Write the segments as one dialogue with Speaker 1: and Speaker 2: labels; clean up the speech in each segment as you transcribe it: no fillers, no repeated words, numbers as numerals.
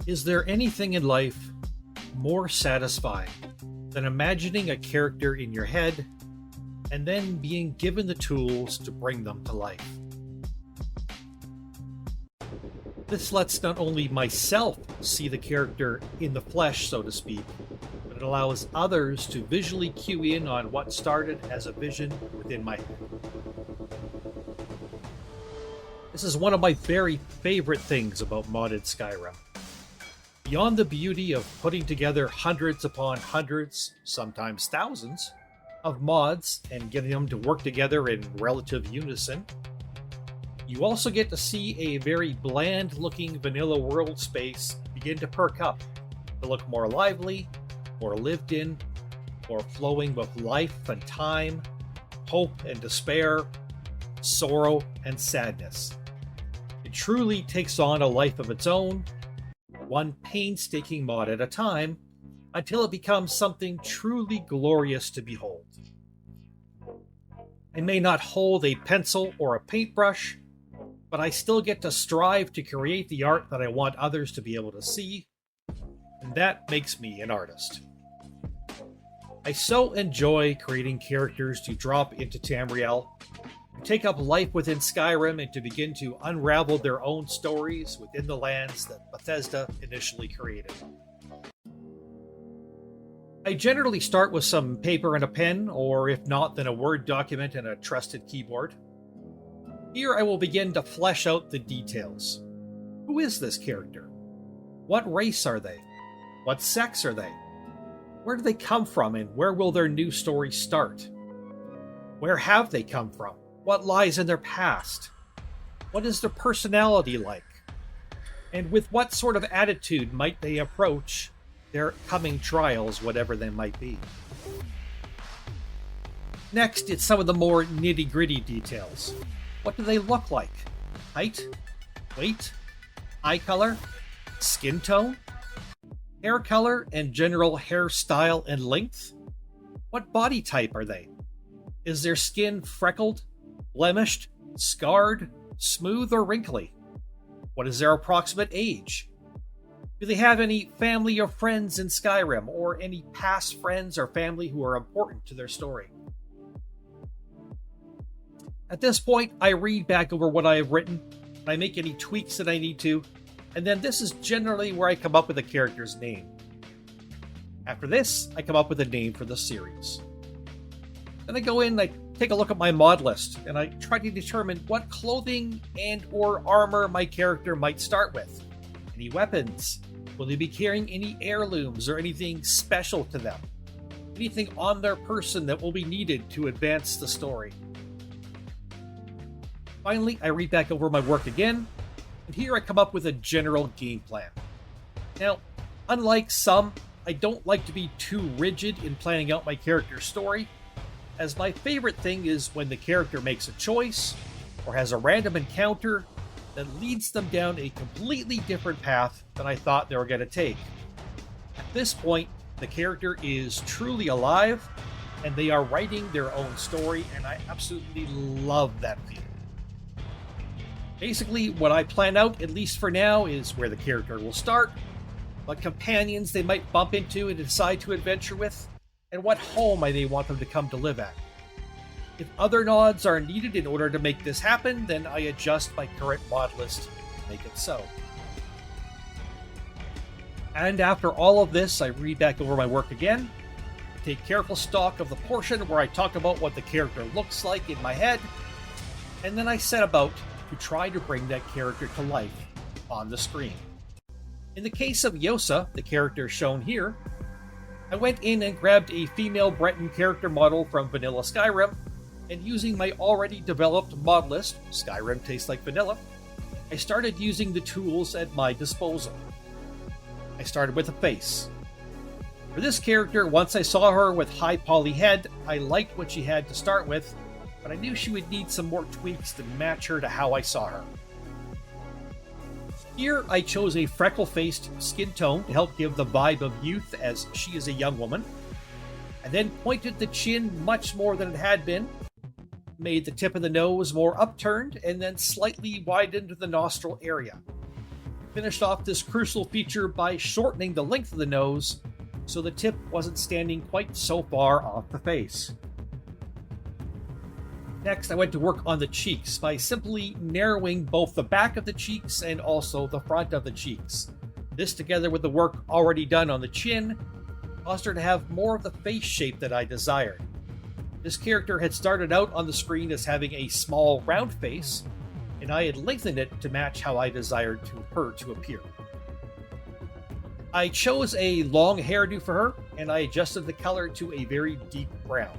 Speaker 1: Is there anything in life more satisfying than imagining a character in your head and then being given the tools to bring them to life? This lets not only myself see the character in the flesh, so to speak, but it allows others to visually cue in on what started as a vision within my head. This is one of my very favorite things about modded Skyrim. Beyond the beauty of putting together hundreds upon hundreds, sometimes thousands, of mods and getting them to work together in relative unison, you also get to see a very bland-looking vanilla world space begin to perk up, to look more lively, more lived in, more flowing with life and time, hope and despair, sorrow and sadness. It truly takes on a life of its own, one painstaking mod at a time, until it becomes something truly glorious to behold. I may not hold a pencil or a paintbrush, but I still get to strive to create the art that I want others to be able to see, and that makes me an artist. I so enjoy creating characters to drop into Tamriel, to take up life within Skyrim, and to begin to unravel their own stories within the lands that Bethesda initially created. I generally start with some paper and a pen, or if not, then a Word document and a trusted keyboard. Here I will begin to flesh out the details. Who is this character? What race are they? What sex are they? Where do they come from, and where will their new story start? Where have they come from? What lies in their past? What is their personality like? And with what sort of attitude might they approach their coming trials, whatever they might be? Next, it's some of the more nitty-gritty details. What do they look like? Height? Weight? Eye color? Skin tone? Hair color and general hairstyle and length? What body type are they? Is their skin freckled, blemished, scarred, smooth, or wrinkly? What is their approximate age? Do they have any family or friends in Skyrim, or any past friends or family who are important to their story? At this point, I read back over what I have written, and I make any tweaks that I need to, and then this is generally where I come up with a character's name. After this, I come up with a name for the series. Then I go in and I take a look at my mod list, and I try to determine what clothing and or armor my character might start with. Any weapons? Will they be carrying any heirlooms or anything special to them? Anything on their person that will be needed to advance the story? Finally, I read back over my work again, and here I come up with a general game plan. Now, unlike some, I don't like to be too rigid in planning out my character's story, as my favorite thing is when the character makes a choice, or has a random encounter that leads them down a completely different path than I thought they were going to take. At this point, the character is truly alive, and they are writing their own story, and I absolutely love that feeling. Basically, what I plan out, at least for now, is where the character will start, what companions they might bump into and decide to adventure with, and what home I may want them to come to live at. If other nods are needed in order to make this happen, then I adjust my current mod list to make it so. And after all of this, I read back over my work again, take careful stock of the portion where I talk about what the character looks like in my head, and then I set about to try to bring that character to life on the screen. In the case of Yosa, the character shown here, I went in and grabbed a female Breton character model from Vanilla Skyrim, and using my already developed mod list, Skyrim Tastes Like Vanilla, I started using the tools at my disposal. I started with a face. For this character, once I saw her with high poly head, I liked what she had to start with, but I knew she would need some more tweaks to match her to how I saw her. Here, I chose a freckle-faced skin tone to help give the vibe of youth as she is a young woman. I then pointed the chin much more than it had been, made the tip of the nose more upturned, and then slightly widened the nostril area. Finished off this crucial feature by shortening the length of the nose so the tip wasn't standing quite so far off the face. Next, I went to work on the cheeks by simply narrowing both the back of the cheeks and also the front of the cheeks. This, together with the work already done on the chin, caused her to have more of the face shape that I desired. This character had started out on the screen as having a small, round face, and I had lengthened it to match how I desired her to appear. I chose a long hairdo for her, and I adjusted the color to a very deep brown.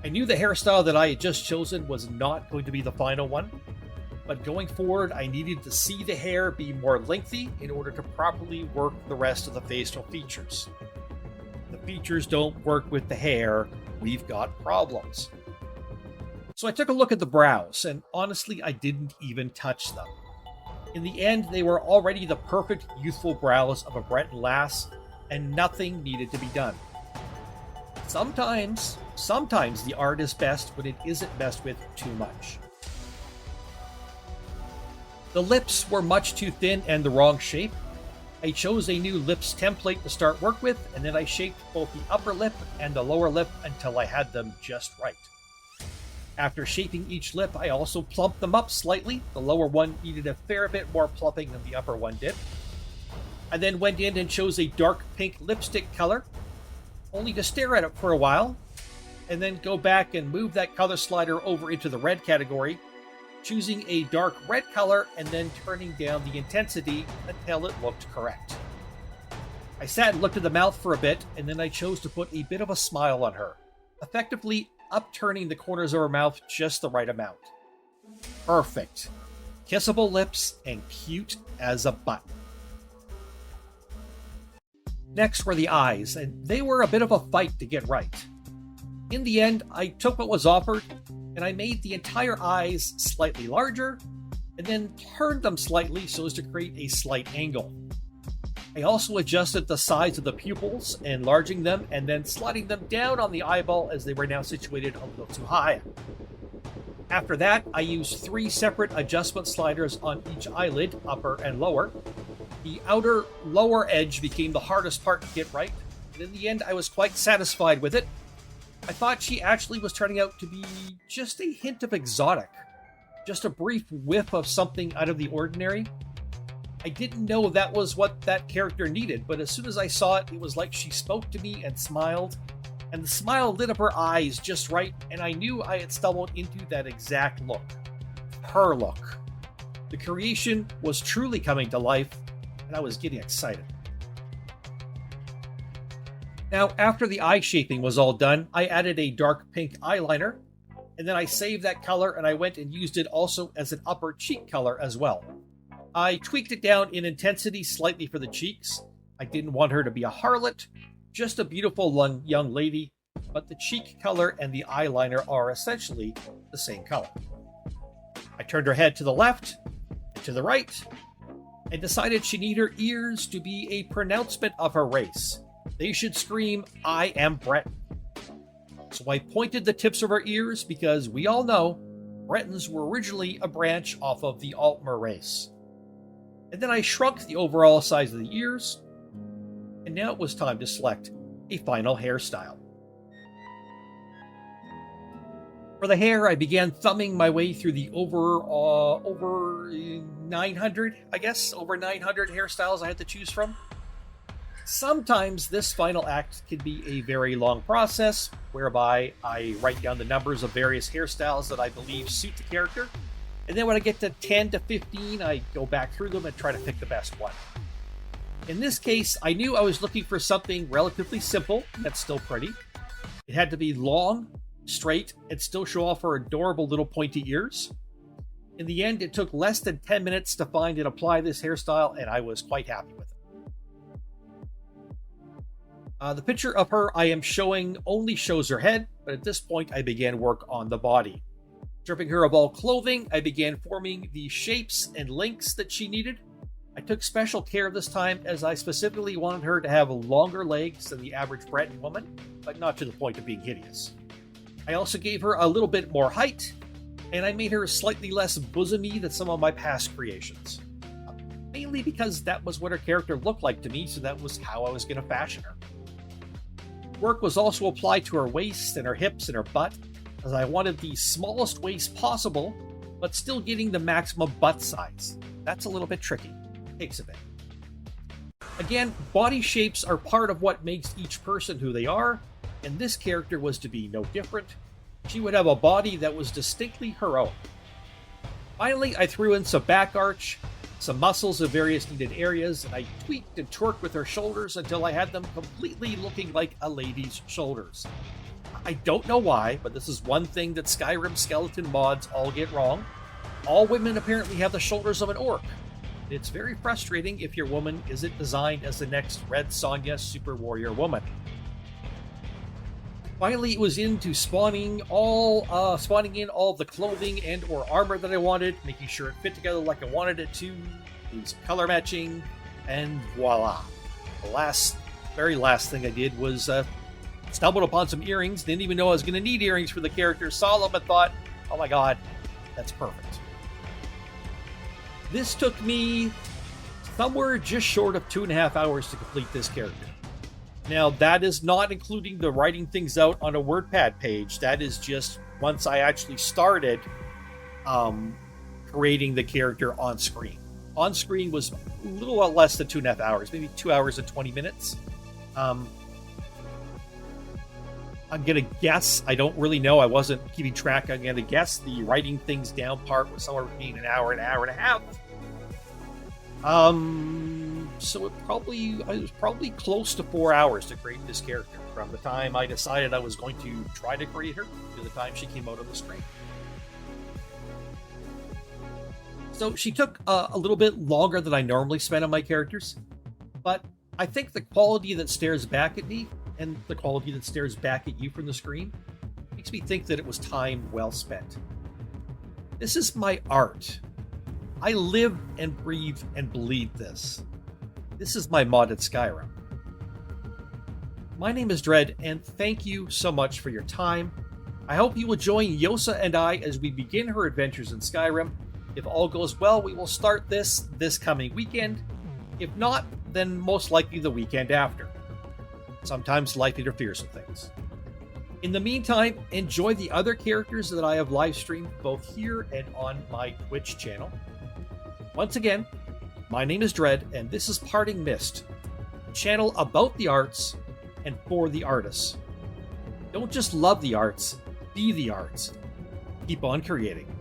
Speaker 1: I knew the hairstyle that I had just chosen was not going to be the final one, but going forward I needed to see the hair be more lengthy in order to properly work the rest of the facial features. If the features don't work with the hair, we've got problems. So I took a look at the brows, and honestly I didn't even touch them. In the end, they were already the perfect youthful brows of a Breton lass, and nothing needed to be done. Sometimes the art is best when it isn't messed with too much. The lips were much too thin and the wrong shape. I chose a new lips template to start work with, and then I shaped both the upper lip and the lower lip until I had them just right. After shaping each lip, I also plumped them up slightly. The lower one needed a fair bit more plumping than the upper one did. I then went in and chose a dark pink lipstick color, only to stare at it for a while, and then go back and move that color slider over into the red category, choosing a dark red color and then turning down the intensity until it looked correct. I sat and looked at the mouth for a bit, and then I chose to put a bit of a smile on her, effectively upturning the corners of her mouth just the right amount. Perfect. Kissable lips and cute as a button. Next were the eyes, and they were a bit of a fight to get right. In the end, I took what was offered, and I made the entire eyes slightly larger, and then turned them slightly so as to create a slight angle. I also adjusted the size of the pupils, enlarging them and then sliding them down on the eyeball as they were now situated a little too high. After that, I used 3 separate adjustment sliders on each eyelid, upper and lower. The outer lower edge became the hardest part to get right, and in the end I was quite satisfied with it. I thought she actually was turning out to be just a hint of exotic, just a brief whiff of something out of the ordinary. I didn't know that was what that character needed, but as soon as I saw it, it was like she spoke to me and smiled, and the smile lit up her eyes just right, and I knew I had stumbled into that exact look. Her look. The creation was truly coming to life, and I was getting excited. Now, after the eye shaping was all done, I added a dark pink eyeliner, and then I saved that color and I went and used it also as an upper cheek color as well. I tweaked it down in intensity slightly for the cheeks. I didn't want her to be a harlot, just a beautiful young lady, but the cheek color and the eyeliner are essentially the same color. I turned her head to the left and to the right, and decided she needed her ears to be a pronouncement of her race. They should scream, "I am Breton." So I pointed the tips of her ears because we all know Bretons were originally a branch off of the Altmer race. And then I shrunk the overall size of the ears, and now it was time to select a final hairstyle. For the hair, I began thumbing my way through the over 900 hairstyles I had to choose from. Sometimes this final act can be a very long process, whereby I write down the numbers of various hairstyles that I believe suit the character, and then when I get to 10 to 15, I go back through them and try to pick the best one. In this case, I knew I was looking for something relatively simple, that's still pretty. It had to be long, straight, and still show off her adorable little pointy ears. In the end, it took less than 10 minutes to find and apply this hairstyle, and I was quite happy with it. The picture of her I am showing only shows her head, but at this point I began work on the body. Stripping her of all clothing, I began forming the shapes and lengths that she needed. I took special care this time as I specifically wanted her to have longer legs than the average Breton woman, but not to the point of being hideous. I also gave her a little bit more height, and I made her slightly less bosomy than some of my past creations. Mainly because that was what her character looked like to me, so that was how I was going to fashion her. Work was also applied to her waist and her hips and her butt, as I wanted the smallest waist possible, but still getting the maximum butt size. That's a little bit tricky. Takes a bit. Again, body shapes are part of what makes each person who they are, and this character was to be no different. She would have a body that was distinctly her own. Finally, I threw in some back arch, some muscles in various needed areas, and I tweaked and twerked with her shoulders until I had them completely looking like a lady's shoulders. I don't know why, but this is one thing that Skyrim skeleton mods all get wrong. All women apparently have the shoulders of an orc. It's very frustrating if your woman isn't designed as the next Red Sonja Super Warrior woman. Finally, it was into spawning in all the clothing and or armor that I wanted, making sure it fit together like I wanted it to, doing some color matching, and voila. The very last thing I did was stumbled upon some earrings. Didn't even know I was going to need earrings for the character. Saw them and thought, oh my god, that's perfect. This took me somewhere just short of 2.5 hours to complete this character. Now, that is not including the writing things out on a WordPad page. That is just once I actually started creating the character on screen. On screen was a little less than 2.5 hours, maybe 2 hours and 20 minutes. I'm going to guess, I don't really know, I wasn't keeping track, I'm going to guess the writing things down part was somewhere between an hour and a half. So it was probably close to 4 hours to create this character, from the time I decided I was going to try to create her to the time she came out on the screen. So she took a little bit longer than I normally spend on my characters, but I think the quality that stares back at me and the quality that stares back at you from the screen makes me think that it was time well spent. This is my art. I live and breathe and bleed this. This is my modded Skyrim. My name is Dread, and thank you so much for your time. I hope you will join Yosa and I as we begin her adventures in Skyrim. If all goes well, we will start this coming weekend. If not, then most likely the weekend after. Sometimes life interferes with things. In the meantime, enjoy the other characters that I have live streamed both here and on my Twitch channel. Once again, my name is Dread, and this is Parting Mist, a channel about the arts and for the artists. Don't just love the arts, be the arts. Keep on creating.